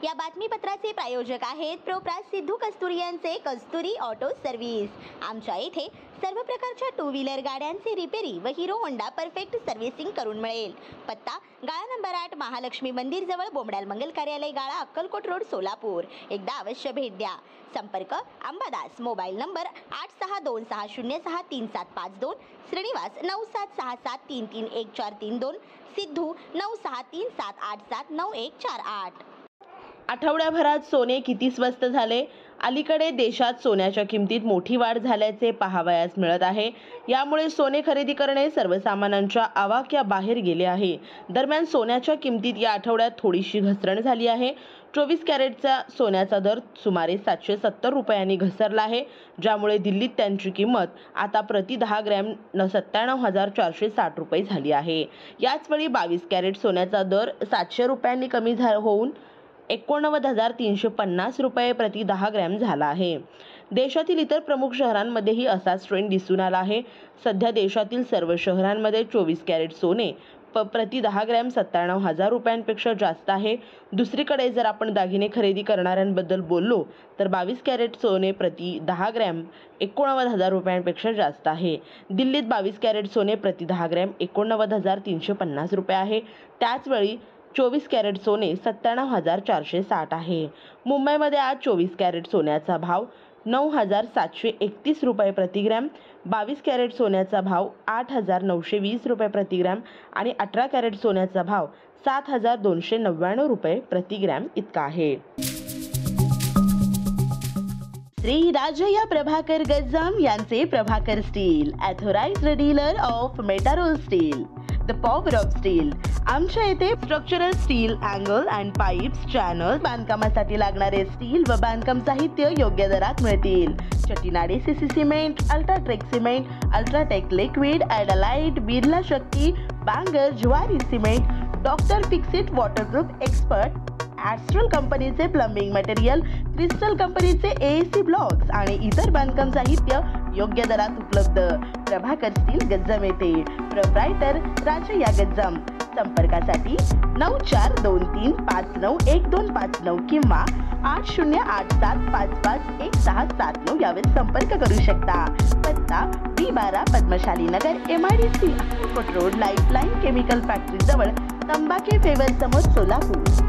या बातमीपत्राचे प्रायोजक आहेत प्रोप्रास सिद्धू कस्तुरी यांचे कस्तुरी ऑटो सर्व्हिस। आमच्या येथे सर्व प्रकारच्या टू व्हीलर गाड्यांचे रिपेरी व हिरो होंडा परफेक्ट सर्व्हिसिंग करून मिळेल। पत्ता गाळा नंबर 8 महालक्ष्मी मंदिर जवळ बोमडाल मंगल कार्यालय गाळा अक्कलकोट रोड सोलापूर। एकदा अवश्य भेट द्या। संपर्क अंबादास, मोबाईल नंबर 8626063752, श्रीनिवास 9767331432, सिद्धू 9637879148। आठवड्याभरात सोने किती स्वस्त झाले? अलीकडे देशात सोन्याच्या किमतीत मोठी वाढ झाल्याचे पाहावयास मिळत आहे। यामुळे सोने खरेदी करणे सर्वसामान्यांच्या आवाक्याबाहेर गेले आहे। दरम्यान सोन्याच्या किमतीत या आठवड्यात थोडीशी घसरण झाली आहे। 24 कॅरेटचा सोन्याचा दर सुमारे 770 रुपयांनी घसरला आहे, ज्यामुळे दिल्लीत त्यांची किंमत आता प्रति 10 ग्रॅम 97,460 रुपये झाली आहे। याचवेळी 22 कॅरेट सोन्याचा दर 700 रुपयांनी कमी होऊन 89,350 रुपये प्रति 10 ग्रॅम झाला आहे। देशातील इतर प्रमुख शहरांमध्येही असाच ट्रेंड दिसून आला आहे। सध्या देशातील सर्व शहरांमध्ये 24 कॅरेट सोने प्रति 10 ग्रॅम 97,000 रुपयांपेक्षा जास्त आहे। दुसरीकडे जर आपण दागिने खरेदी करणाऱ्यांबद्दल बोललो तर 22 कॅरेट सोने प्रति 10 ग्रॅम 89,000 रुपयांपेक्षा जास्त आहे। दिल्लीत 22 कॅरेट सोने प्रति 10 ग्रॅम 89,350 रुपये आहे। त्याचवेळी 24 कॅरेट सोने 97,460 आहे। मुंबईमध्ये आज 24 कॅरेट सोन्याचा भाव 9,731 रुपये प्रति ग्रॅम, 22 कॅरेट सोन्याचा भाव 8,920 रुपये प्रति ग्रॅम आणि 18 कॅरेट सोन्याचा भाव 7,299 रुपये प्रति ग्रॅम इतका आहे। श्री राजय्या प्रभाकर गज्जाम यांचे Prabhakar steel, authorised dealer of Metarol steel, the power of steel. आमच्या येथे structural steel, angle and pipes, channel, बांधकामासाठी लागणारे स्टील व बांधकाम साहित्य योग्य दरात मिळतील। Chettinad CC cement, UltraTech cement, UltraTech liquid, ॲडलाइट, Birla Shakti, Bangur, Zuari cement, doctor Fixit waterproof expert, Astral कंपनीचे प्लंबिंग मटेरियल, क्रिस्टल कंपनीचे एसी ब्लॉक्स आणि इतर बांधकाम साहित्य योग्य दरात उपलब्ध। प्रभाकर स्टील गज्जाम येथे। प्रोप्रायटर राजय्या गज्जाम। संपर्कासाठी 9423591259 किंवा 8087551679 यावर संपर्क करू शकता। पत्ता B12 पद्मशाली नगर, MIDC Akkalkot road, lifeline chemical factory जवळ, तंबाखे फेवर समोर, सोलापूर।